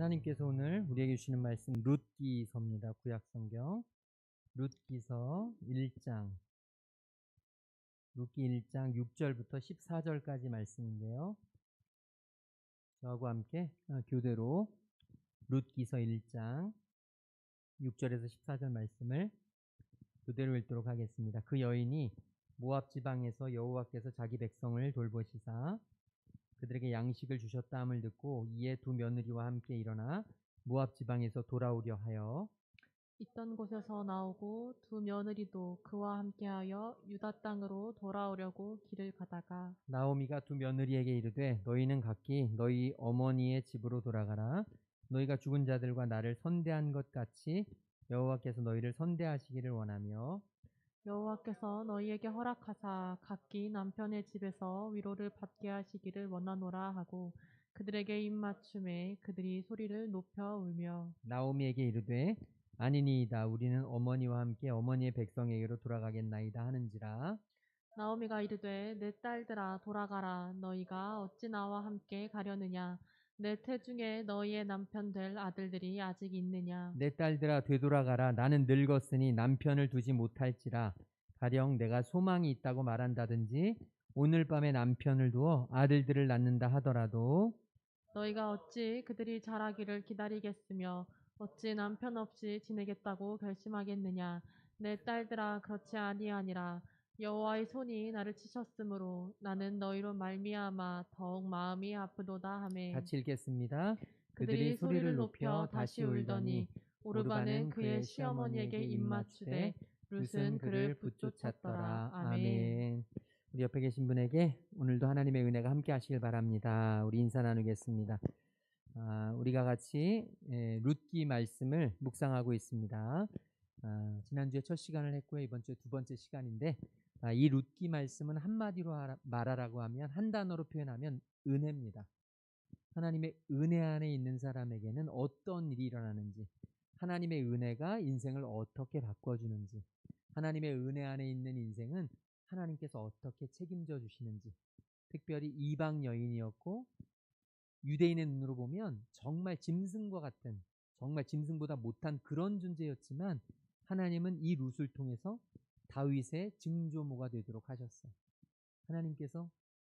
하나님께서 오늘 우리에게 주시는 말씀 룻기서입니다. 구약성경 룻기서 1장 룻기 1장 6절부터 14절까지 말씀인데요. 저하고 함께 교대로 룻기서 1장 6절에서 14절 말씀을 교대로 읽도록 하겠습니다. 그 여인이 모압 지방에서 여호와께서 자기 백성을 돌보시사 그들에게 양식을 주셨다 함을 듣고 이에 두 며느리와 함께 일어나 모압 지방에서 돌아오려 하여 있던 곳에서 나오고 두 며느리도 그와 함께하여 유다 땅으로 돌아오려고 길을 가다가 나오미가 두 며느리에게 이르되 너희는 각기 너희 어머니의 집으로 돌아가라. 너희가 죽은 자들과 나를 선대한 것 같이 여호와께서 너희를 선대하시기를 원하며 여호와께서 너희에게 허락하사 각기 남편의 집에서 위로를 받게 하시기를 원하노라 하고 그들에게 입맞춤에 그들이 소리를 높여 울며 나오미에게 이르되 아니니이다 우리는 어머니와 함께 어머니의 백성에게로 돌아가겠나이다 하는지라. 나오미가 이르되 내 딸들아 돌아가라 너희가 어찌 나와 함께 가려느냐 내 태중에 너희의 남편 될 아들들이 아직 있느냐 내 딸들아 되돌아가라. 나는 늙었으니 남편을 두지 못할지라. 가령 내가 소망이 있다고 말한다든지 오늘 밤에 남편을 두어 아들들을 낳는다 하더라도 너희가 어찌 그들이 자라기를 기다리겠으며 어찌 남편 없이 지내겠다고 결심하겠느냐 내 딸들아 그렇지 아니하니라 여호와의 손이 나를 치셨으므로 나는 너희로 말미암아 더욱 마음이 아프도다 하매 같이 읽겠습니다. 그들이 그들이 소리를 소리를 높여 높여 다시 울더니 오르바는 그의 시어머니에게 입맞추되 룻은 그를 붙쫓았더라. 아멘. 우리 옆에 계신 분에게 오늘도 하나님의 은혜가 함께 하시길 바랍니다. 우리 인사 나누겠습니다. 우리가 같이 룻기 말씀을 묵상하고 있습니다. 지난주에 첫 시간을 했고요. 이번 주에 두 번째 시간인데 이 룻기 말씀은 한마디로 말하라고 하면 한 단어로 표현하면 은혜입니다. 하나님의 은혜 안에 있는 사람에게는 어떤 일이 일어나는지, 하나님의 은혜가 인생을 어떻게 바꿔주는지, 하나님의 은혜 안에 있는 인생은 하나님께서 어떻게 책임져 주시는지, 특별히 이방 여인이었고 유대인의 눈으로 보면 정말 짐승과 같은, 정말 짐승보다 못한 그런 존재였지만 하나님은 이 룻을 통해서 다윗의 증조모가 되도록 하셨어요. 하나님께서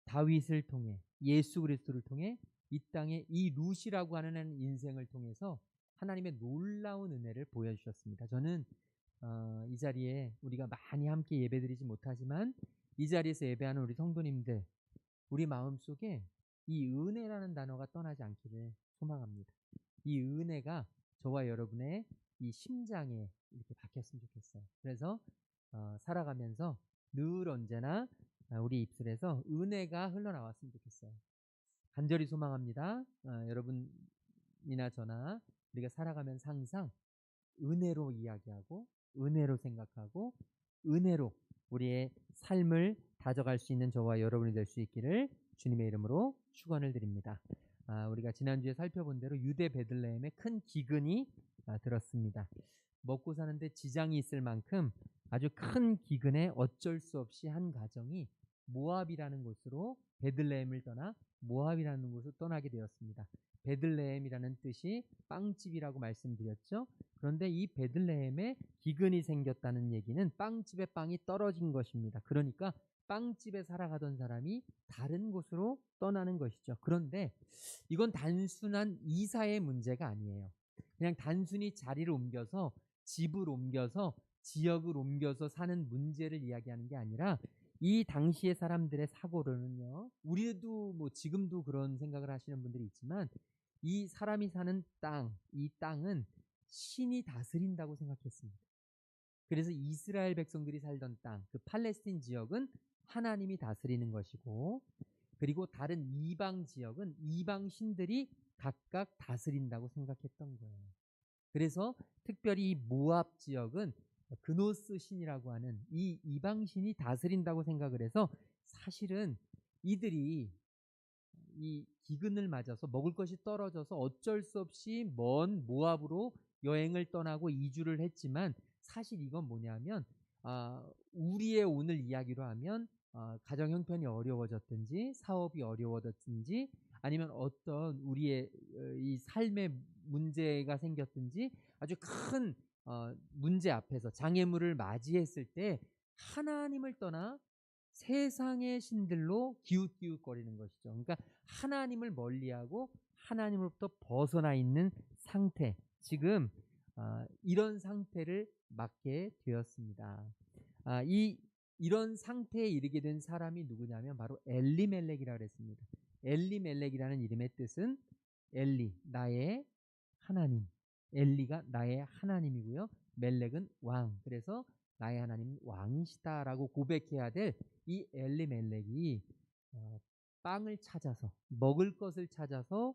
다윗을 통해 예수 그리스도를 통해 이 땅에 이 룻이라고 하는 인생을 통해서 하나님의 놀라운 은혜를 보여주셨습니다. 저는 이 자리에 우리가 많이 함께 예배드리지 못하지만 이 자리에서 예배하는 우리 성도님들 우리 마음속에 이 은혜라는 단어가 떠나지 않기를 소망합니다. 이 은혜가 저와 여러분의 이 심장에 이렇게 박혔으면 좋겠어요. 그래서 살아가면서 늘 언제나 우리 입술에서 은혜가 흘러나왔으면 좋겠어요. 간절히 소망합니다. 여러분이나 저나 우리가 살아가면서 항상 은혜로 이야기하고 은혜로 생각하고 은혜로 우리의 삶을 다져갈 수 있는 저와 여러분이 될 수 있기를 주님의 이름으로 축원을 드립니다. 우리가 지난주에 살펴본 대로 유대 베들레헴에 큰 기근이 들었습니다. 먹고 사는데 지장이 있을 만큼 아주 큰 기근에 어쩔 수 없이 한 가정이 모압이라는 곳으로 베들레헴을 떠나 모압이라는 곳으로 떠나게 되었습니다. 베들레헴이라는 뜻이 빵집이라고 말씀드렸죠. 그런데 이 베들레헴에 기근이 생겼다는 얘기는 빵집에 빵이 떨어진 것입니다. 그러니까 빵집에 살아가던 사람이 다른 곳으로 떠나는 것이죠. 그런데 이건 단순한 이사의 문제가 아니에요. 그냥 단순히 자리를 옮겨서 집을 옮겨서 지역을 옮겨서 사는 문제를 이야기하는 게 아니라 이 당시의 사람들의 사고로는요. 우리도 뭐 지금도 그런 생각을 하시는 분들이 있지만 이 사람이 사는 땅, 이 땅은 신이 다스린다고 생각했습니다. 그래서 이스라엘 백성들이 살던 땅, 그 팔레스틴 지역은 하나님이 다스리는 것이고 그리고 다른 이방 지역은 이방 신들이 각각 다스린다고 생각했던 거예요. 그래서 특별히 이 모압 지역은 그노스 신이라고 하는 이 이방 신이 다스린다고 생각을 해서 사실은 이들이 이 기근을 맞아서 먹을 것이 떨어져서 어쩔 수 없이 먼 모압으로 여행을 떠나고 이주를 했지만 사실 이건 뭐냐면 우리의 오늘 이야기로 하면 가정 형편이 어려워졌든지 사업이 어려워졌든지 아니면 어떤 우리의 이 삶의 문제가 생겼든지 아주 큰 문제 앞에서 장애물을 맞이했을 때 하나님을 떠나 세상의 신들로 기웃기웃거리는 것이죠. 그러니까 하나님을 멀리하고 하나님으로부터 벗어나 있는 상태. 지금 이런 상태를 맞게 되었습니다. 이런 상태에 이르게 된 사람이 누구냐면 바로 엘리멜렉이라고 했습니다. 엘리멜렉이라는 이름의 뜻은 엘리, 나의 하나님. 엘리가 나의 하나님이고요. 멜렉은 왕. 그래서 나의 하나님은 왕이시다라고 고백해야 될 이 엘리멜렉이 빵을 찾아서 먹을 것을 찾아서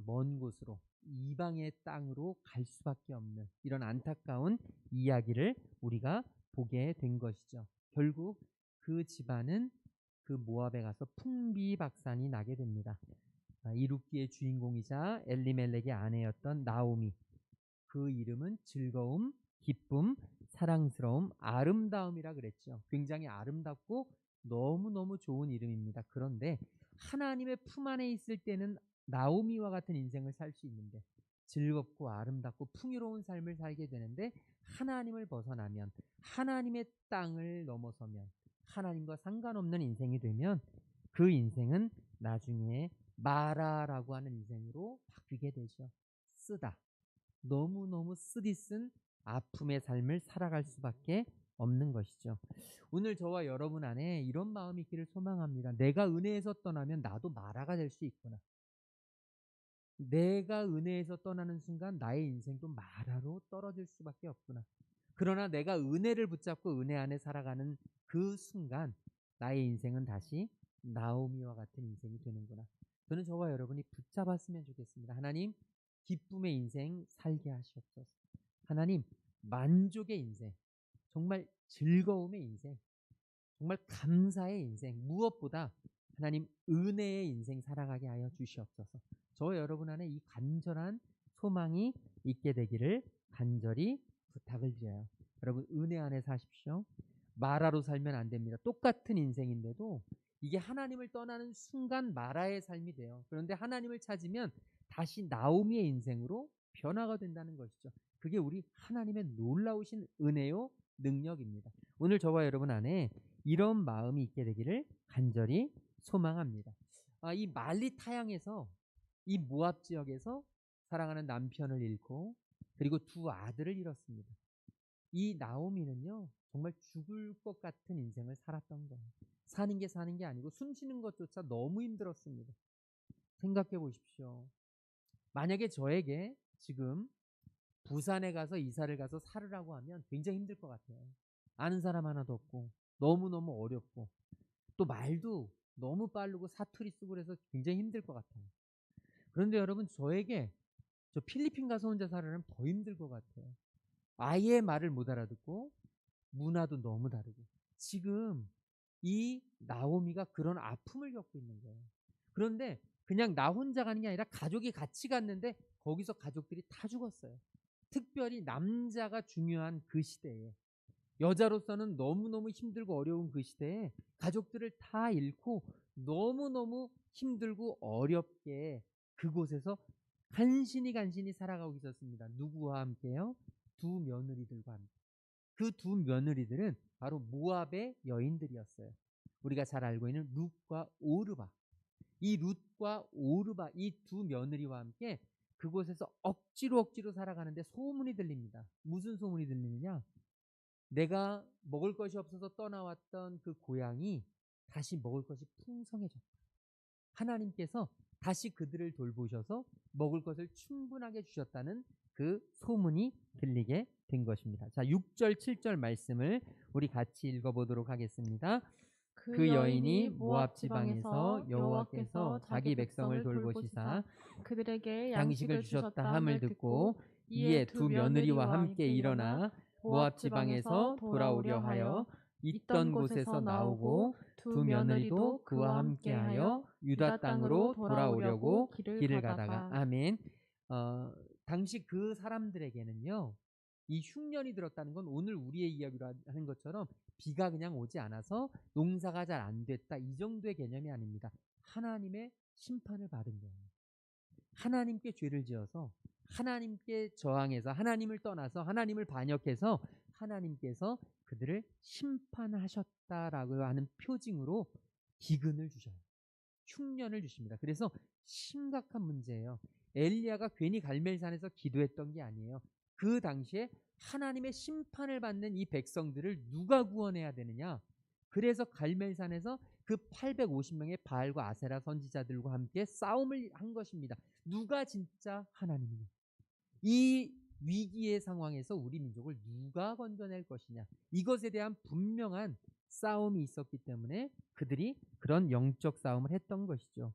먼 곳으로 이방의 땅으로 갈 수밖에 없는 이런 안타까운 이야기를 우리가 보게 된 것이죠. 결국 그 집안은 그 모압에 가서 풍비박산이 나게 됩니다. 이 룻기의 주인공이자 엘리멜렉의 아내였던 나오미, 그 이름은 즐거움, 기쁨, 사랑스러움, 아름다움이라 그랬죠. 굉장히 아름답고 너무너무 좋은 이름입니다. 그런데 하나님의 품 안에 있을 때는 나오미와 같은 인생을 살 수 있는데 즐겁고 아름답고 풍요로운 삶을 살게 되는데 하나님을 벗어나면 하나님의 땅을 넘어서면 하나님과 상관없는 인생이 되면 그 인생은 나중에 마라라고 하는 인생으로 바뀌게 되죠. 쓰다. 너무너무 쓰디쓴 아픔의 삶을 살아갈 수밖에 없는 것이죠. 오늘 저와 여러분 안에 이런 마음이 있기를 소망합니다. 내가 은혜에서 떠나면 나도 마라가 될 수 있구나. 내가 은혜에서 떠나는 순간 나의 인생도 마라로 떨어질 수밖에 없구나. 그러나 내가 은혜를 붙잡고 은혜 안에 살아가는 그 순간 나의 인생은 다시 나오미와 같은 인생이 되는구나. 저는 저와 여러분이 붙잡았으면 좋겠습니다. 하나님, 기쁨의 인생 살게 하시옵소서. 하나님, 만족의 인생, 정말 즐거움의 인생, 정말 감사의 인생, 무엇보다 하나님 은혜의 인생 살아가게 하여 주시옵소서. 저 여러분 안에 이 간절한 소망이 있게 되기를 간절히 부탁을 드려요. 여러분 은혜 안에 사십시오. 마라로 살면 안 됩니다. 똑같은 인생인데도 이게 하나님을 떠나는 순간 마라의 삶이 돼요. 그런데 하나님을 찾으면 다시 나오미의 인생으로 변화가 된다는 것이죠. 그게 우리 하나님의 놀라우신 은혜요 능력입니다. 오늘 저와 여러분 안에 이런 마음이 있게 되기를 간절히 소망합니다. 이 말리 타양에서 이 모압 지역에서 사랑하는 남편을 잃고 그리고 두 아들을 잃었습니다. 이 나오미는요 정말 죽을 것 같은 인생을 살았던 거예요. 사는 게 아니고 숨 쉬는 것조차 너무 힘들었습니다. 생각해 보십시오. 만약에 저에게 지금 부산에 가서 이사를 가서 살으라고 하면 굉장히 힘들 것 같아요. 아는 사람 하나도 없고 너무너무 어렵고 또 말도 너무 빠르고 사투리 쓰고 그래서 굉장히 힘들 것 같아요. 그런데 여러분 저에게 저 필리핀 가서 혼자 살으려면 더 힘들 것 같아요. 아예 말을 못 알아듣고 문화도 너무 다르고 지금 이 나오미가 그런 아픔을 겪고 있는 거예요. 그런데 그냥 나 혼자 가는 게 아니라 가족이 같이 갔는데 거기서 가족들이 다 죽었어요. 특별히 남자가 중요한 그 시대에 여자로서는 너무너무 힘들고 어려운 그 시대에 가족들을 다 잃고 너무너무 힘들고 어렵게 그곳에서 간신히 살아가고 있었습니다. 누구와 함께요? 두 며느리들과 함께. 그 두 며느리들은 바로 모압의 여인들이었어요. 우리가 잘 알고 있는 룻과 오르바. 이 룻과 오르바 이 두 며느리와 함께 그곳에서 억지로 살아가는데 소문이 들립니다. 무슨 소문이 들리느냐? 내가 먹을 것이 없어서 떠나왔던 그 고향이 다시 먹을 것이 풍성해졌다. 하나님께서 다시 그들을 돌보셔서 먹을 것을 충분하게 주셨다는 그 소문이 들리게 된 것입니다. 자, 6절, 7절 말씀을 우리 같이 읽어보도록 하겠습니다. 그 여인이 모압 지방에서 여호와께서 자기 백성을 돌보시사 그들에게 양식을 주셨다 함을 듣고 이에 두 며느리와 함께 일어나 모압 지방에서 돌아오려 하여 있던 곳에서 나오고 두 며느리도 그와 함께하여 유다 땅으로 돌아오려고 길을 가다가 아멘. 당시 그 사람들에게는요 이 흉년이 들었다는 건 오늘 우리의 이야기로 하는 것처럼 비가 그냥 오지 않아서 농사가 잘 안 됐다 이 정도의 개념이 아닙니다. 하나님의 심판을 받은 거예요. 하나님께 죄를 지어서 하나님께 저항해서 하나님을 떠나서 하나님을 반역해서 하나님께서 그들을 심판하셨다라고 하는 표징으로 기근을 주셔요. 흉년을 주십니다. 그래서 심각한 문제예요. 엘리야가 괜히 갈멜산에서 기도했던 게 아니에요. 그 당시에 하나님의 심판을 받는 이 백성들을 누가 구원해야 되느냐? 그래서 갈멜산에서 그 850명의 바알과 아세라 선지자들과 함께 싸움을 한 것입니다. 누가 진짜 하나님이냐? 이 위기의 상황에서 우리 민족을 누가 건져낼 것이냐? 이것에 대한 분명한 싸움이 있었기 때문에 그들이 그런 영적 싸움을 했던 것이죠.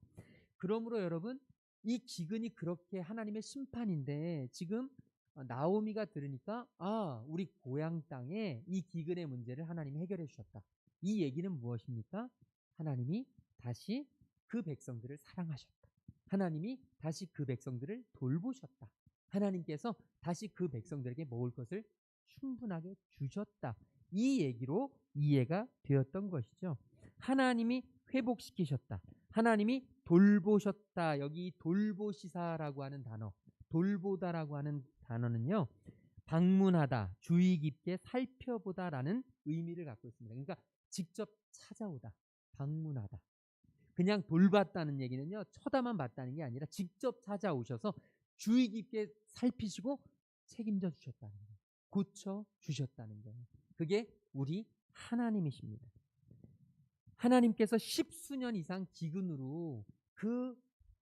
그러므로 여러분, 이 기근이 그렇게 하나님의 심판인데 지금 나오미가 들으니까 우리 고향 땅에 이 기근의 문제를 하나님이 해결해 주셨다. 이 얘기는 무엇입니까? 하나님이 다시 그 백성들을 사랑하셨다. 하나님이 다시 그 백성들을 돌보셨다. 하나님께서 다시 그 백성들에게 먹을 것을 충분하게 주셨다. 이 얘기로 이해가 되었던 것이죠. 하나님이 회복시키셨다. 하나님이 돌보셨다. 여기 돌보시사라고 하는 단어, 돌보다라고 하는 단어는요, 방문하다, 주의 깊게 살펴보다라는 의미를 갖고 있습니다. 그러니까 직접 찾아오다, 방문하다. 그냥 돌봤다는 얘기는요, 쳐다만 봤다는 게 아니라 직접 찾아오셔서 주의 깊게 살피시고 책임져 주셨다는 거예요. 고쳐 주셨다는 거예요. 그게 우리 하나님이십니다. 하나님께서 십수년 이상 기근으로 그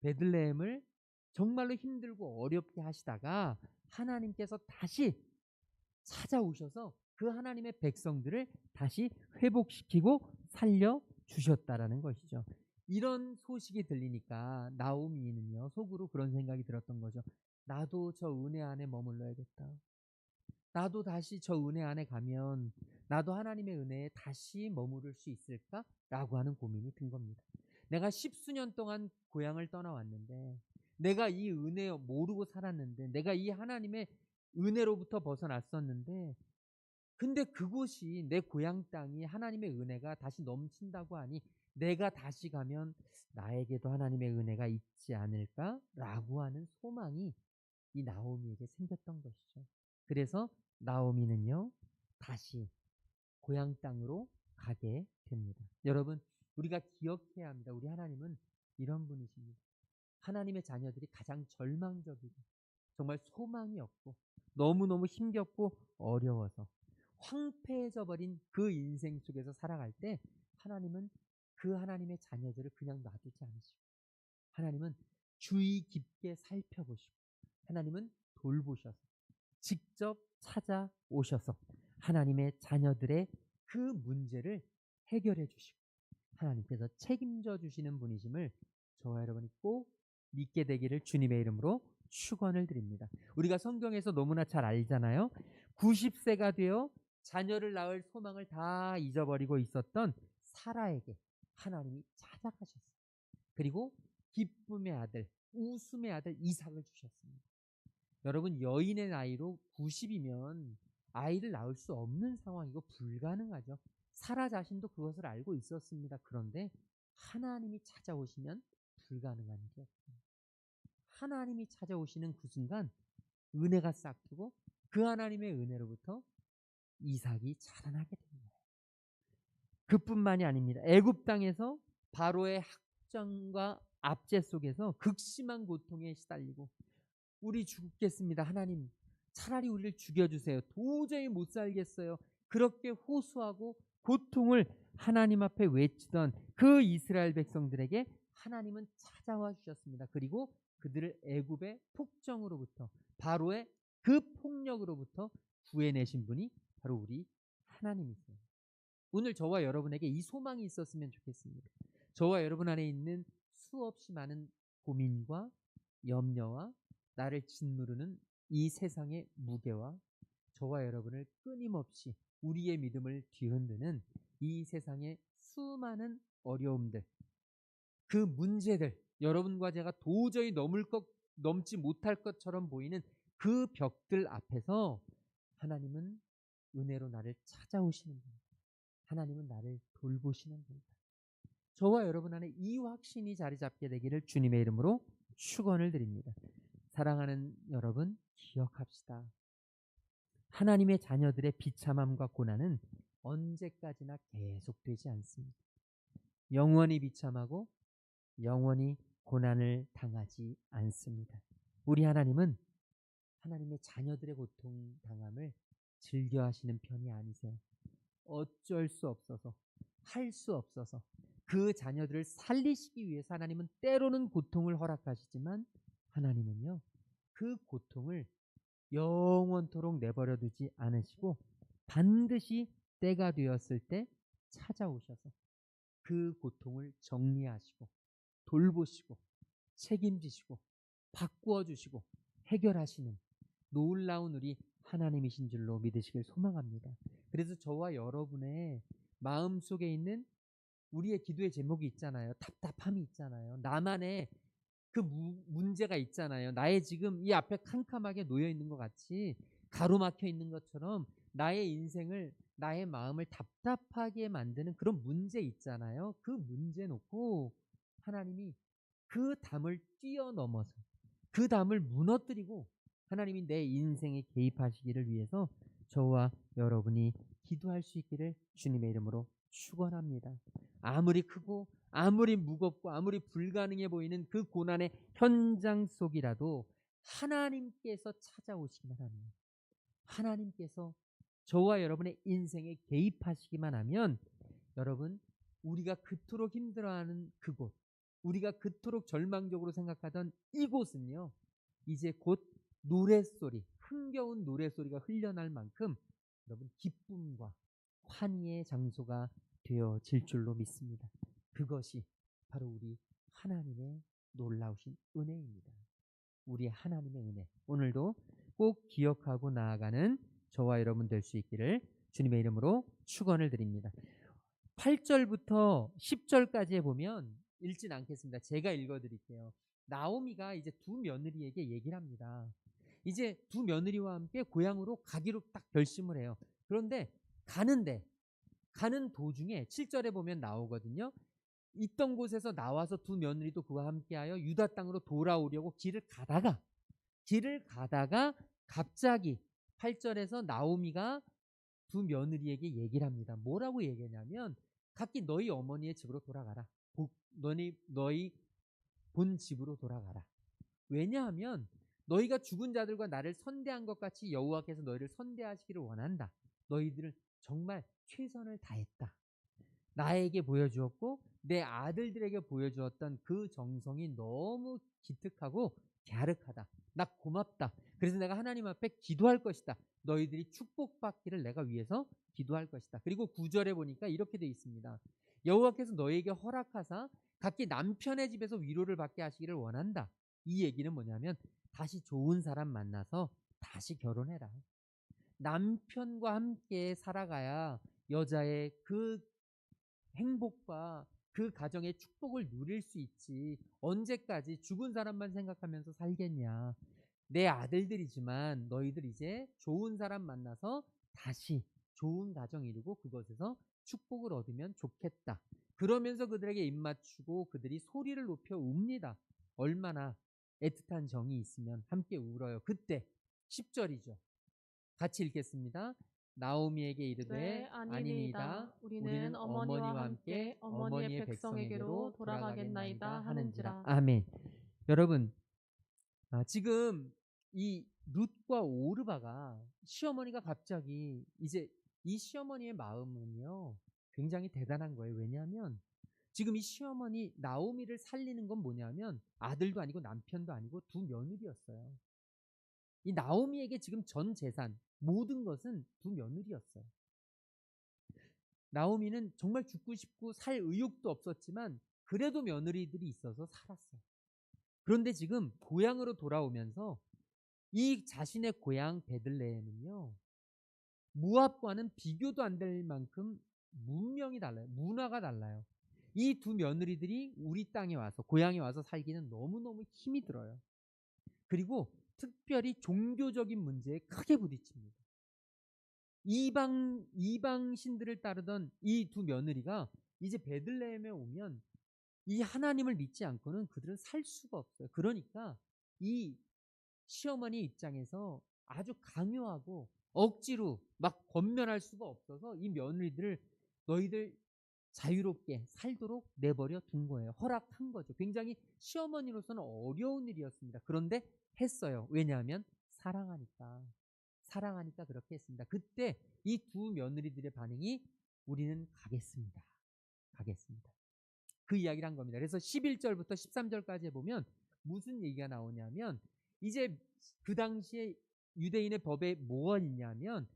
베들레헴을 정말로 힘들고 어렵게 하시다가 하나님께서 다시 찾아오셔서 그 하나님의 백성들을 다시 회복시키고 살려 주셨다라는 것이죠. 이런 소식이 들리니까 나오미는요, 속으로 그런 생각이 들었던 거죠. 나도 저 은혜 안에 머물러야겠다. 나도 다시 저 은혜 안에 가면 나도 하나님의 은혜에 다시 머무를 수 있을까? 라고 하는 고민이 든 겁니다. 내가 십수년 동안 고향을 떠나왔는데, 내가 이 은혜 모르고 살았는데, 내가 이 하나님의 은혜로부터 벗어났었는데, 근데 그곳이 내 고향 땅이 하나님의 은혜가 다시 넘친다고 하니 내가 다시 가면 나에게도 하나님의 은혜가 있지 않을까라고 하는 소망이 이 나오미에게 생겼던 것이죠. 그래서 나오미는요, 다시 고향 땅으로 가게 됩니다. 여러분, 우리가 기억해야 합니다. 우리 하나님은 이런 분이십니다. 하나님의 자녀들이 가장 절망적이고 정말 소망이 없고 너무너무 힘겹고 어려워서 황폐해져 버린 그 인생 속에서 살아갈 때 하나님은 그 하나님의 자녀들을 그냥 놔두지 않으시고 하나님은 주의 깊게 살펴보시고 하나님은 돌보셔서 직접 찾아오셔서 하나님의 자녀들의 그 문제를 해결해 주시고 하나님께서 책임져 주시는 분이심을 저와 여러분이 꼭 믿게 되기를 주님의 이름으로 축원을 드립니다. 우리가 성경에서 너무나 잘 알잖아요. 90세가 되어 자녀를 낳을 소망을 다 잊어버리고 있었던 사라에게 하나님이 찾아가셨어요. 그리고 기쁨의 아들, 웃음의 아들 이삭을 주셨습니다. 여러분, 여인의 나이로 90이면 아이를 낳을 수 없는 상황이고 불가능하죠. 사라 자신도 그것을 알고 있었습니다. 그런데 하나님이 찾아오시면 불가능한 게 없습니다. 하나님이 찾아오시는 그 순간 은혜가 싹트고 그 하나님의 은혜로부터 이삭이 자라나게 됩니다. 그뿐만이 아닙니다. 애굽 땅에서 바로의 학정과 압제 속에서 극심한 고통에 시달리고 우리 죽겠습니다. 하나님, 차라리 우리를 죽여주세요. 도저히 못 살겠어요. 그렇게 호소하고 고통을 하나님 앞에 외치던 그 이스라엘 백성들에게 하나님은 찾아와 주셨습니다. 그리고 그들을 애굽의 폭정으로부터 바로의 그 폭력으로부터 구해내신 분이 바로 우리 하나님이세요. 오늘 저와 여러분에게 이 소망이 있었으면 좋겠습니다. 저와 여러분 안에 있는 수없이 많은 고민과 염려와 나를 짓누르는 이 세상의 무게와 저와 여러분을 끊임없이 우리의 믿음을 뒤흔드는 이 세상의 수많은 어려움들, 그 문제들, 여러분과 제가 도저히 넘지 못할 것처럼 보이는 그 벽들 앞에서 하나님은 은혜로 나를 찾아오시는 분이다. 하나님은 나를 돌보시는 분이다. 저와 여러분 안에 이 확신이 자리 잡게 되기를 주님의 이름으로 축원을 드립니다. 사랑하는 여러분, 기억합시다. 하나님의 자녀들의 비참함과 고난은 언제까지나 계속되지 않습니다. 영원히 비참하고 영원히 고난을 당하지 않습니다. 우리 하나님은 하나님의 자녀들의 고통 당함을 즐겨 하시는 편이 아니세요. 어쩔 수 없어서, 할 수 없어서 그 자녀들을 살리시기 위해서 하나님은 때로는 고통을 허락하시지만 하나님은요, 그 고통을 영원토록 내버려 두지 않으시고 반드시 때가 되었을 때 찾아오셔서 그 고통을 정리하시고 돌보시고 책임지시고 바꾸어 주시고 해결하시는 놀라운 우리 하나님이신 줄로 믿으시길 소망합니다. 그래서 저와 여러분의 마음속에 있는 우리의 기도의 제목이 있잖아요. 답답함이 있잖아요. 나만의 그 문제가 있잖아요. 나의 지금 이 앞에 캄캄하게 놓여 있는 것 같이 가로막혀 있는 것처럼 나의 인생을, 나의 마음을 답답하게 만드는 그런 문제 있잖아요. 그 문제 놓고 하나님이 그 담을 뛰어넘어서 그 담을 무너뜨리고 하나님이 내 인생에 개입하시기를 위해서 저와 여러분이 기도할 수 있기를 주님의 이름으로 축원합니다. 아무리 크고 아무리 무겁고 아무리 불가능해 보이는 그 고난의 현장 속이라도 하나님께서 찾아오시기만 하면, 하나님께서 저와 여러분의 인생에 개입하시기만 하면, 여러분, 우리가 그토록 힘들어하는 그곳, 우리가 그토록 절망적으로 생각하던 이곳은요, 이제 곧 노랫소리, 흥겨운 노랫소리가 흘려날 만큼 여러분 기쁨과 환희의 장소가 되어질 줄로 믿습니다. 그것이 바로 우리 하나님의 놀라우신 은혜입니다. 우리 하나님의 은혜, 오늘도 꼭 기억하고 나아가는 저와 여러분 될 수 있기를 주님의 이름으로 축원을 드립니다. 8절부터 10절까지에 보면 읽진 않겠습니다. 제가 읽어드릴게요. 나오미가 이제 두 며느리에게 얘기를 합니다. 이제 두 며느리와 함께 고향으로 가기로 딱 결심을 해요. 그런데 가는 도중에 7절에 보면 나오거든요. 있던 곳에서 나와서 두 며느리도 그와 함께하여 유다 땅으로 돌아오려고 길을 가다가 갑자기 8절에서 나오미가 두 며느리에게 얘기를 합니다. 뭐라고 얘기하냐면 각기 너희 어머니의 집으로 돌아가라. 너희 본 집으로 돌아가라. 왜냐하면 너희가 죽은 자들과 나를 선대한 것 같이 여호와께서 너희를 선대하시기를 원한다. 너희들은 정말 최선을 다했다. 나에게 보여주었고 내 아들들에게 보여주었던 그 정성이 너무 기특하고 갸륵하다. 나 고맙다. 그래서 내가 하나님 앞에 기도할 것이다. 너희들이 축복받기를 내가 위해서 기도할 것이다. 그리고 9절에 보니까 이렇게 되어 있습니다. 여호와께서 너희에게 허락하사 각기 남편의 집에서 위로를 받게 하시기를 원한다. 이 얘기는 뭐냐면 다시 좋은 사람 만나서 다시 결혼해라. 남편과 함께 살아가야 여자의 그 행복과 그 가정의 축복을 누릴 수 있지. 언제까지 죽은 사람만 생각하면서 살겠냐. 내 아들들이지만 너희들 이제 좋은 사람 만나서 다시 좋은 가정 이루고 그것에서 축복을 얻으면 좋겠다. 그러면서 그들에게 입맞추고 그들이 소리를 높여 웁니다. 얼마나 애틋한 정이 있으면 함께 울어요. 그때 10절이죠. 같이 읽겠습니다. 나오미에게 이르되 네, 아니니이다. 우리는 어머니와 함께 어머니의 백성에게로 돌아가겠나이다 하는지라. 아멘. 여러분, 지금 이 룻과 오르바가 시어머니가 갑자기 이제 이 시어머니의 마음은요 굉장히 대단한 거예요. 왜냐하면 지금 이 시어머니 나오미를 살리는 건 뭐냐면 아들도 아니고 남편도 아니고 두 며느리였어요. 이 나오미에게 지금 전 재산 모든 것은 두 며느리였어요. 나오미는 정말 죽고 싶고 살 의욕도 없었지만 그래도 며느리들이 있어서 살았어요. 그런데 지금 고향으로 돌아오면서 이 자신의 고향 베들레헴은요 모압과는 비교도 안 될 만큼 문명이 달라요. 문화가 달라요. 이 두 며느리들이 우리 땅에 와서 고향에 와서 살기는 너무너무 힘이 들어요. 그리고 특별히 종교적인 문제에 크게 부딪힙니다. 이방신들을 따르던 이 두 며느리가 이제 베들레헴에 오면 이 하나님을 믿지 않고는 그들은 살 수가 없어요. 그러니까 이 시어머니 입장에서 아주 강요하고 억지로 막 권면할 수가 없어서 이 며느리들을 너희들 자유롭게 살도록 내버려 둔 거예요. 허락한 거죠. 굉장히 시어머니로서는 어려운 일이었습니다. 그런데 했어요. 왜냐하면 사랑하니까. 사랑하니까 그렇게 했습니다. 그때 이 두 며느리들의 반응이 우리는 가겠습니다. 가겠습니다. 그 이야기를 한 겁니다. 그래서 11절부터 13절까지 보면 무슨 얘기가 나오냐면 이제 그 당시에 유대인의 법에 뭐가 있냐면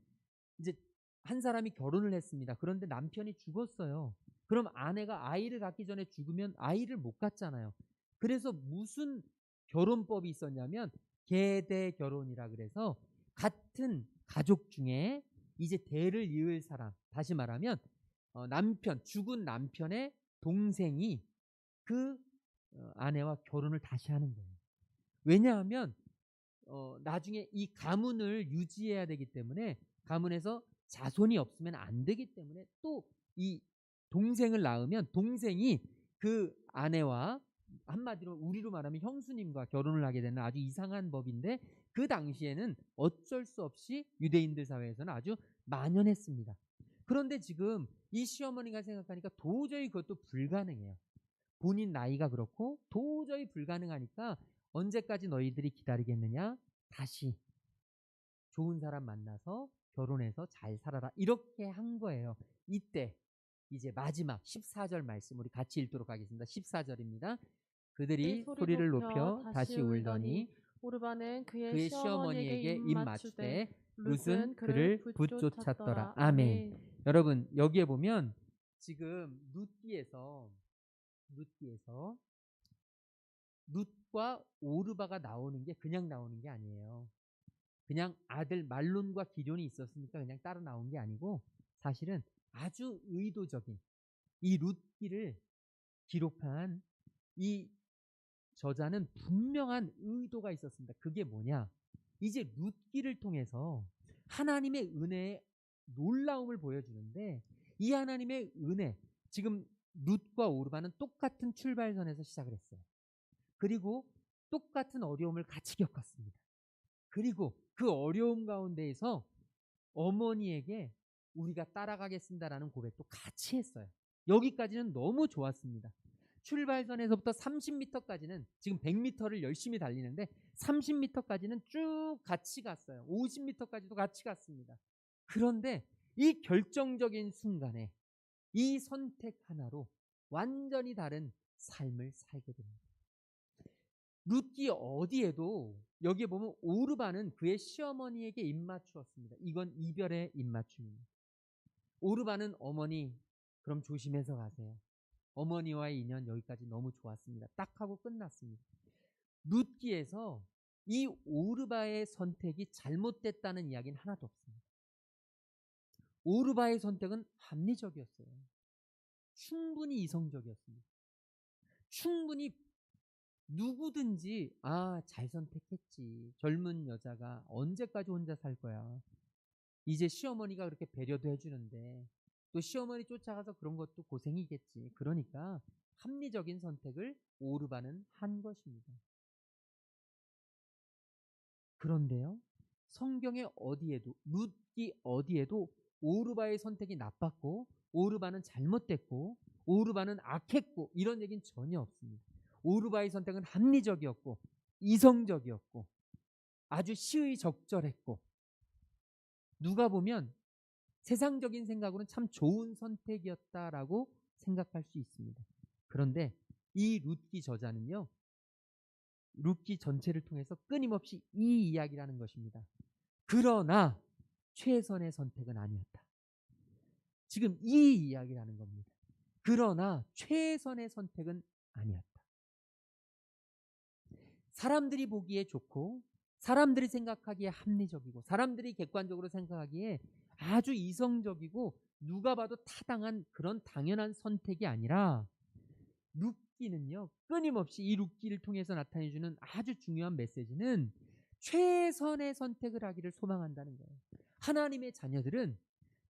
이제 한 사람이 결혼을 했습니다. 그런데 남편이 죽었어요. 그럼 아내가 아이를 갖기 전에 죽으면 아이를 못 갖잖아요. 그래서 무슨 결혼법이 있었냐면 계대 결혼이라 그래서 같은 가족 중에 이제 대를 이을 사람, 다시 말하면 남편, 죽은 남편의 동생이 그 아내와 결혼을 다시 하는 거예요. 왜냐하면 나중에 이 가문을 유지해야 되기 때문에 가문에서 자손이 없으면 안 되기 때문에 또 이 동생을 낳으면 동생이 그 아내와 한마디로 우리로 말하면 형수님과 결혼을 하게 되는 아주 이상한 법인데 그 당시에는 어쩔 수 없이 유대인들 사회에서는 아주 만연했습니다. 그런데 지금 이 시어머니가 생각하니까 도저히 그것도 불가능해요. 본인 나이가 그렇고 도저히 불가능하니까 언제까지 너희들이 기다리겠느냐? 다시 좋은 사람 만나서 결혼해서 잘 살아라. 이렇게 한 거예요. 이때 이제 마지막 14절 말씀 우리 같이 읽도록 하겠습니다. 14절입니다. 그들이 소리를 높여 다시 울더니 오르바는 그의 그의 시어머니에게 시어머니에게 입 맞추되 룻은 룻은 그를 그를 붙쫓았더라. 붙쫓았더라. 아멘. 여러분 여기에 보면 지금 룻기에서 룻과 오르바가 나오는 게 그냥 나오는 게 아니에요. 그냥 아들 말론과 기럐이 있었으니까 그냥 따로 나온 게 아니고 사실은 아주 의도적인 이 룻기를 기록한 이 저자는 분명한 의도가 있었습니다. 그게 뭐냐? 이제 룻기를 통해서 하나님의 은혜의 놀라움을 보여주는데 이 하나님의 은혜, 지금 룻과 오르바는 똑같은 출발선에서 시작을 했어요. 그리고 똑같은 어려움을 같이 겪었습니다. 그리고 그 어려움 가운데에서 어머니에게 우리가 따라가겠습니다라는 고백도 같이 했어요. 여기까지는 너무 좋았습니다. 출발선에서부터 30m까지는 지금 100m를 열심히 달리는데 30m까지는 쭉 같이 갔어요. 50m까지도 같이 갔습니다. 그런데 이 결정적인 순간에 이 선택 하나로 완전히 다른 삶을 살게 됩니다. 룻기 어디에도 여기에 보면 오르바는 그의 시어머니에게 입맞추었습니다. 이건 이별의 입맞춤입니다. 오르바는 어머니 그럼 조심해서 가세요. 어머니와의 인연 여기까지 너무 좋았습니다. 딱 하고 끝났습니다. 룻기에서 이 오르바의 선택이 잘못됐다는 이야기는 하나도 없습니다. 오르바의 선택은 합리적이었어요. 충분히 이성적이었습니다. 충분히 누구든지 잘 선택했지. 젊은 여자가 언제까지 혼자 살 거야. 이제 시어머니가 그렇게 배려도 해주는데 또 시어머니 쫓아가서 그런 것도 고생이겠지. 그러니까 합리적인 선택을 오르바는 한 것입니다. 그런데요, 성경의 어디에도 룻기 어디에도 오르바의 선택이 나빴고 오르바는 잘못됐고 오르바는 악했고 이런 얘기는 전혀 없습니다. 오르바의 선택은 합리적이었고 이성적이었고 아주 시의적절했고 누가 보면 세상적인 생각으로는 참 좋은 선택이었다라고 생각할 수 있습니다. 그런데 이 룻기 저자는요, 룻기 전체를 통해서 끊임없이 이 이야기를 하는 것입니다. 그러나 최선의 선택은 아니었다. 지금 이 이야기를 하는 겁니다. 그러나 최선의 선택은 아니었다. 사람들이 보기에 좋고 사람들이 생각하기에 합리적이고 사람들이 객관적으로 생각하기에 아주 이성적이고 누가 봐도 타당한 그런 당연한 선택이 아니라 룻기는요, 끊임없이 이 룻기를 통해서 나타내주는 아주 중요한 메시지는 최선의 선택을 하기를 소망한다는 거예요. 하나님의 자녀들은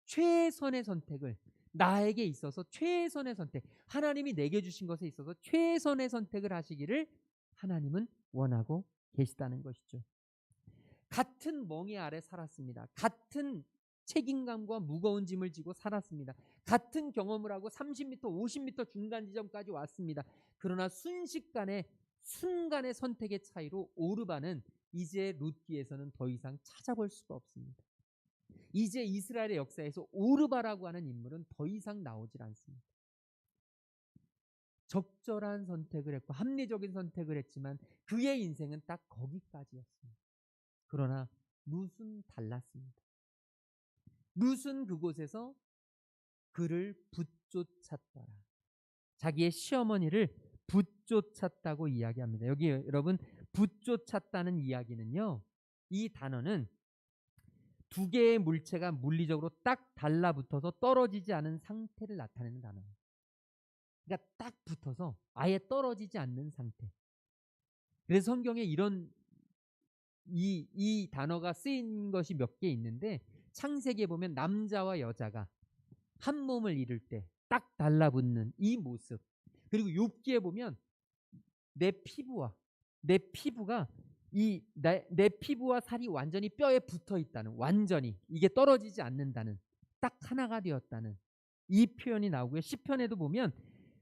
최선의 선택을 나에게 있어서 최선의 선택, 하나님이 내게 주신 것에 있어서 최선의 선택을 하시기를 하나님은 원하고 계시다는 것이죠. 같은 멍에 아래 살았습니다. 같은 책임감과 무거운 짐을 지고 살았습니다. 같은 경험을 하고 30m, 50m 중간 지점까지 왔습니다. 그러나 순식간에 순간의 선택의 차이로 오르반은 이제 룻기에서는 더 이상 찾아볼 수가 없습니다. 이제 이스라엘의 역사에서 오르바라고 하는 인물은 더 이상 나오질 않습니다. 적절한 선택을 했고 합리적인 선택을 했지만 그의 인생은 딱 거기까지였습니다. 그러나 룻은 달랐습니다. 룻은 그곳에서 그를 붙쫓았더라. 자기의 시어머니를 붙쫓았다고 이야기합니다. 여기 여러분 붙쫓았다는 이야기는요. 이 단어는 두 개의 물체가 물리적으로 딱 달라붙어서 떨어지지 않은 상태를 나타내는 단어예요. 그러니까 딱 붙어서 아예 떨어지지 않는 상태. 그래서 성경에 이 단어가 쓰인 것이 몇 개 있는데 창세기에 보면 남자와 여자가 한 몸을 이룰 때 딱 달라붙는 이 모습. 그리고 욥기에 보면 내 피부가 내 피부와 살이 완전히 뼈에 붙어 있다는, 완전히 이게 떨어지지 않는다는, 딱 하나가 되었다는 이 표현이 나오고요. 시편에도 보면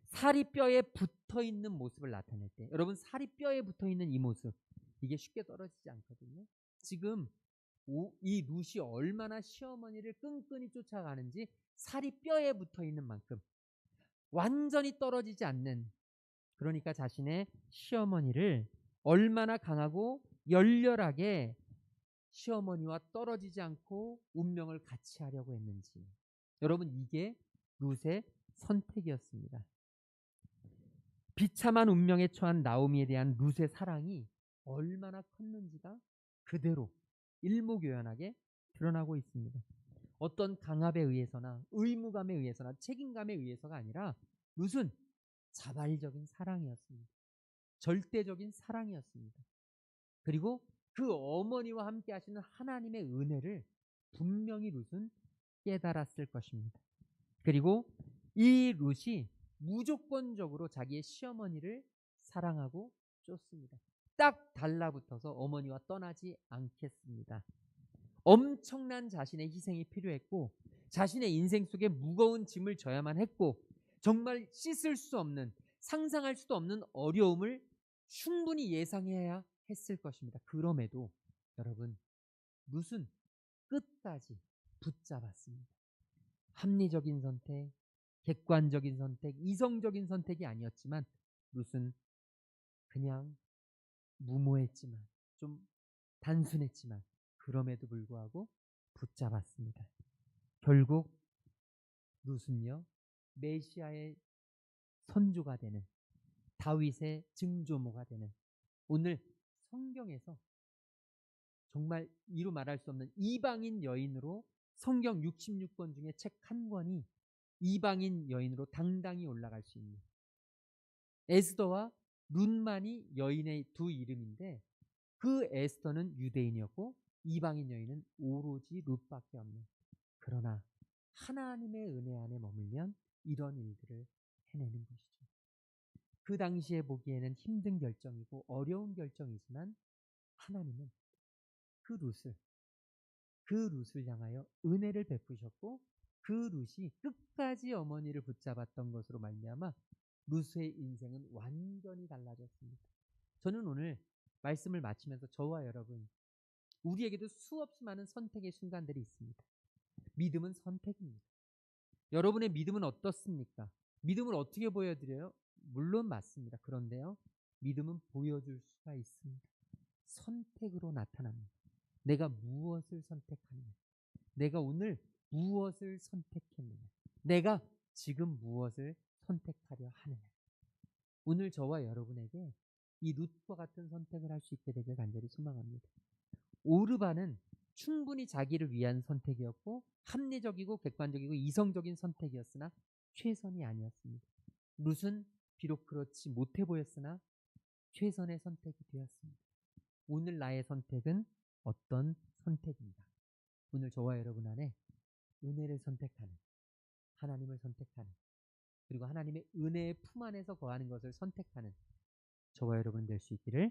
살이 뼈에 붙어 있는 모습을 나타낼 때, 여러분 살이 뼈에 붙어 있는 이 모습, 이게 쉽게 떨어지지 않거든요. 지금 이 룻이 얼마나 시어머니를 끈끈이 쫓아가는지 살이 뼈에 붙어 있는 만큼 완전히 떨어지지 않는, 그러니까 자신의 시어머니를 얼마나 강하고 열렬하게 시어머니와 떨어지지 않고 운명을 같이 하려고 했는지. 여러분 이게 룻의 선택이었습니다. 비참한 운명에 처한 나오미에 대한 룻의 사랑이 얼마나 컸는지가 그대로 일목요연하게 드러나고 있습니다. 어떤 강압에 의해서나 의무감에 의해서나 책임감에 의해서가 아니라 룻은 자발적인 사랑이었습니다. 절대적인 사랑이었습니다. 그리고 그 어머니와 함께 하시는 하나님의 은혜를 분명히 룻은 깨달았을 것입니다. 그리고 이 룻이 무조건적으로 자기의 시어머니를 사랑하고 쫓습니다. 딱 달라붙어서 어머니와 떠나지 않겠습니다. 엄청난 자신의 희생이 필요했고 자신의 인생 속에 무거운 짐을 져야만 했고 정말 씻을 수 없는, 상상할 수도 없는 어려움을 충분히 예상해야 했을 것입니다. 그럼에도 여러분 룻은 끝까지 붙잡았습니다. 합리적인 선택, 객관적인 선택, 이성적인 선택이 아니었지만 룻은 그냥 무모했지만, 좀 단순했지만 그럼에도 불구하고 붙잡았습니다. 결국 룻은요 메시아의 선조가 되는, 다윗의 증조모가 되는, 오늘 성경에서 정말 이루 말할 수 없는 이방인 여인으로 성경 66권 중에 책 한 권이 이방인 여인으로 당당히 올라갈 수 있는, 에스더와 룻만이 여인의 두 이름인데 그 에스더는 유대인이었고 이방인 여인은 오로지 룻밖에 없는, 그러나 하나님의 은혜 안에 머물면 이런 일들을 해내는 것이죠. 그 당시에 보기에는 힘든 결정이고 어려운 결정이지만 하나님은 그 룻을 향하여 은혜를 베푸셨고 그 룻이 끝까지 어머니를 붙잡았던 것으로 말미암아 룻의 인생은 완전히 달라졌습니다. 저는 오늘 말씀을 마치면서 저와 여러분, 우리에게도 수없이 많은 선택의 순간들이 있습니다. 믿음은 선택입니다. 여러분의 믿음은 어떻습니까? 믿음을 어떻게 보여드려요? 물론 맞습니다. 그런데요, 믿음은 보여줄 수가 있습니다. 선택으로 나타납니다. 내가 무엇을 선택하느냐, 내가 오늘 무엇을 선택했느냐, 내가 지금 무엇을 선택하려 하느냐. 오늘 저와 여러분에게 이 룻과 같은 선택을 할 수 있게 되길 간절히 소망합니다. 오르반은 충분히 자기를 위한 선택이었고 합리적이고 객관적이고 이성적인 선택이었으나 최선이 아니었습니다. 룻은 비록 그렇지 못해 보였으나 최선의 선택이 되었습니다. 오늘 나의 선택은 어떤 선택인가? 오늘 저와 여러분 안에 은혜를 선택하는, 하나님을 선택하는, 그리고 하나님의 은혜의 품 안에서 거하는 것을 선택하는 저와 여러분 될 수 있기를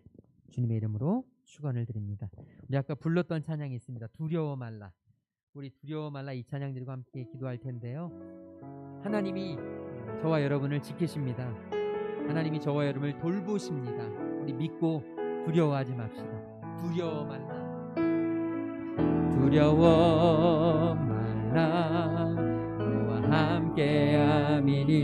주님의 이름으로 축원을 드립니다. 우리 아까 불렀던 찬양이 있습니다. 두려워 말라. 우리 두려워 말라 이 찬양 들고 함께 기도할 텐데요. 하나님이 저와 여러분을 지키십니다. 하나님이 저와 여러분을 돌보십니다. 우리 믿고 두려워하지 맙시다. 두려워 말라. 두려워 말라. 너와 함께함이니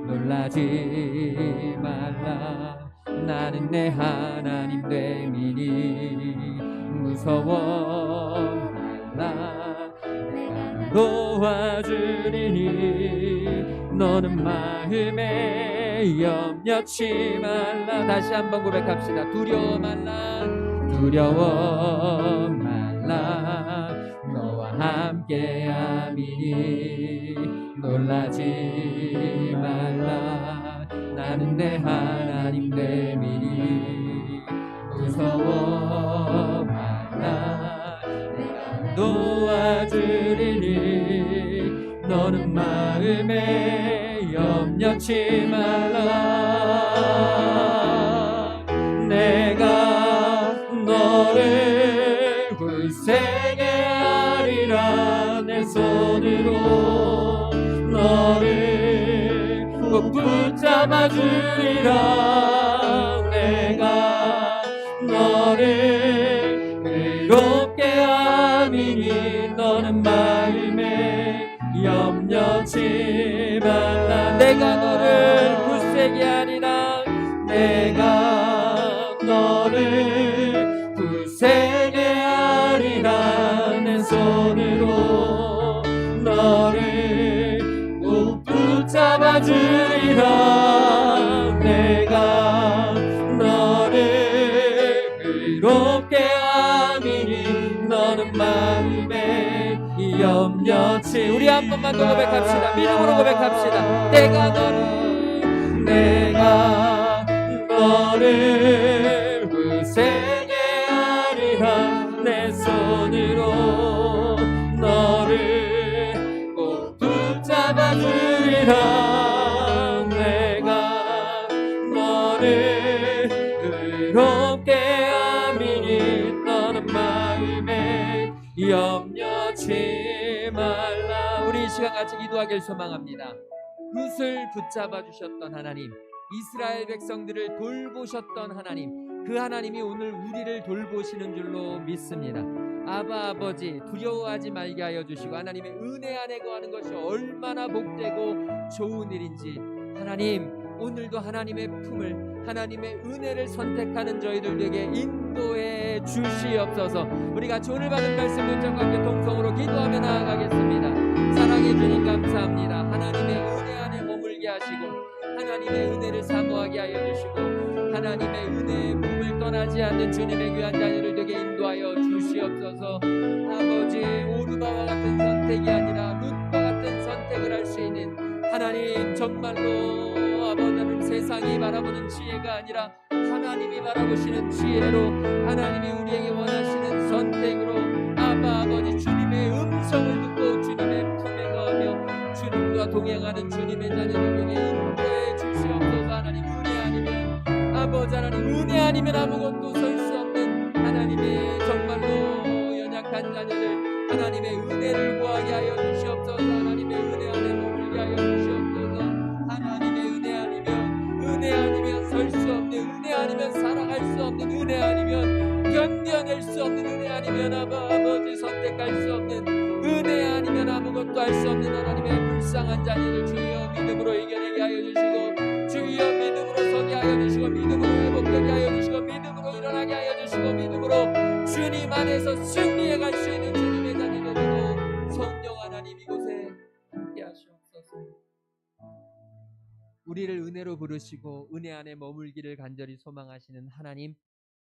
놀라지 말라. 나는 내 하나님 됨이니 무서워 말라. 내가 도와주리니 너는 마음에 염려치 말라. 다시 한번 고백합시다. 두려워 말라. 두려워 말라. 너와 함께함이니 놀라지 말라. 나는 내 하나님 됨이니 무서워 말라. 내가 도와주리니 너는 마음에 염려치 말라. 내가 너를 굳세게 하리라. 내 손으로 너를 꼭 붙잡아 주리라. 내가 너를 의롭게 함이니 너는 마음에 염려치 말라. 내가 너를 굳세게 하리라. 내가 너를 굳세게 하리라. 내 손으로 너를 꼭 붙잡아 주리라. 내가 너를 의롭게 함이니 너는 마음에 염려치. 우리 한 번만 더 고백합시다. 믿음으로 고백합시다. 내가 너를 굳세게 하리라. 내 손으로 너를 꼭 붙잡아 주리라. 내가 너를 의롭게 함이니 너는 마음에 염려치 말라. 우리 이 시간 같이 기도하길 소망합니다. 룻을 붙잡아 주셨던 하나님, 이스라엘 백성들을 돌보셨던 하나님, 그 하나님이 오늘 우리를 돌보시는 줄로 믿습니다. 아바 아버지, 두려워하지 말게 하여 주시고 하나님의 은혜 안에 거하는 것이 얼마나 복되고 좋은 일인지 하나님, 오늘도 하나님의 품을, 하나님의 은혜를 선택하는 저희들에게 인도해 주시옵소서. 우리 같이 오늘 받은 말씀 문장과 함께 동성으로 기도하며 나아가겠습니다. 사랑해 주님 감사합니다. 하나님의 은혜 안에 머물게 하시고 하나님의 은혜를 사모하게 하여 주시고 하나님의 은혜의 품을 떠나지 않는 주님의 귀한 자녀를 되게 인도하여 주시옵소서. 아버지, 오르바와 같은 선택이 아니라 룻과 같은 선택을 할 수 있는 하나님, 정말로 아버지는 세상이 바라보는 지혜가 아니라 하나님이 바라보시는 지혜로 하나님이 우리에게 원하시는 선택으로 아바 아버지 주님의 음성을 듣고 주님의 품에 거하며 주님과 동행하는 주님의 자녀들에게 인도해 주시옵소서. 하나님, 은혜 아니면 아버지, 하나님 은혜 아니면 아무것도 설 수 없는 하나님의 정말로 연약한 자녀들, 하나님의 은혜를 구하게 하여 주시옵소서. 하나님의 은혜 안에 머물게 하여 주시옵소서. 하나님의 은혜 아니면 설 수 없는, 은혜 아니면 살아갈 수 없는, 은혜 아니면 견뎌낼 수 없는, 은혜 아니면 아버지 선택할 수 없는, 은혜 아니면 아무것도 할 수 없는 하나님의 불쌍한 자녀들 주여 믿음으로 이겨내게 하여 주시고 주여 믿음으로 서게 하여 주시고 믿음으로 회복되게 하여 주시고 믿음으로 일어나게 하여 주시고 믿음으로 주님 안에서 승리해 갈 수 있는 주님의 자녀들 되고 성령 하나님 이곳에 함께 하시옵소서. 우리를 은혜로 부르시고 은혜 안에 머물기를 간절히 소망하시는 하나님,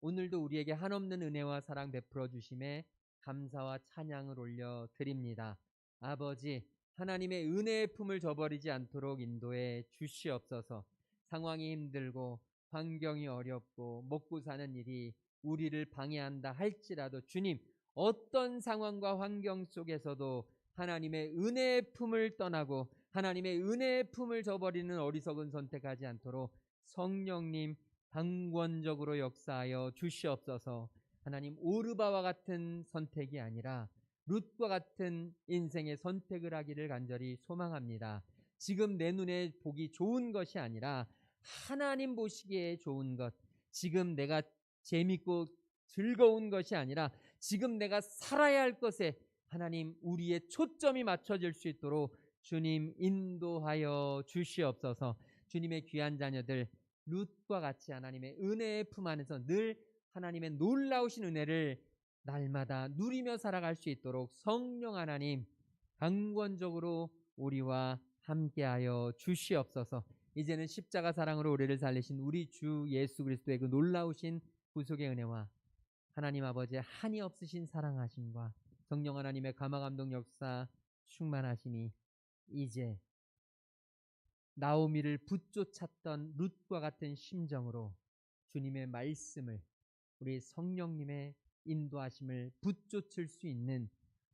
오늘도 우리에게 한없는 은혜와 사랑 베풀어 주심에 감사와 찬양을 올려 드립니다. 아버지, 하나님의 은혜의 품을 저버리지 않도록 인도해 주시옵소서. 상황이 힘들고 환경이 어렵고 먹고 사는 일이 우리를 방해한다 할지라도 주님, 어떤 상황과 환경 속에서도 하나님의 은혜의 품을 떠나고 하나님의 은혜의 품을 저버리는 어리석은 선택하지 않도록 성령님 강권적으로 역사하여 주시옵소서. 하나님, 오르바와 같은 선택이 아니라 룻과 같은 인생의 선택을 하기를 간절히 소망합니다. 지금 내 눈에 보기 좋은 것이 아니라 하나님 보시기에 좋은 것, 지금 내가 재밌고 즐거운 것이 아니라 지금 내가 살아야 할 것에 하나님 우리의 초점이 맞춰질 수 있도록 주님 인도하여 주시옵소서. 주님의 귀한 자녀들 룻과 같이 하나님의 은혜의 품 안에서 늘 하나님의 놀라우신 은혜를 날마다 누리며 살아갈 수 있도록 성령 하나님 강권적으로 우리와 함께하여 주시옵소서. 이제는 십자가 사랑으로 우리를 살리신 우리 주 예수 그리스도의 그 놀라우신 구속의 은혜와 하나님 아버지의 한이 없으신 사랑하심과 성령 하나님의 감화감동 역사 충만하심이 이제 나오미를 붙쫓았던 룻과 같은 심정으로 주님의 말씀을 우리 성령님의 인도하심을 붙쫓을 수 있는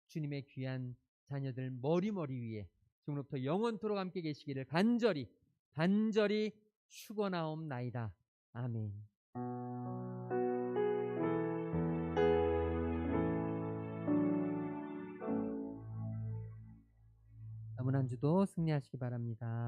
주님의 귀한 자녀들 머리머리 위에 지금부터 영원토록 함께 계시기를 간절히 축원하옵나이다. 아멘. 남은 한 주도 승리하시기 바랍니다.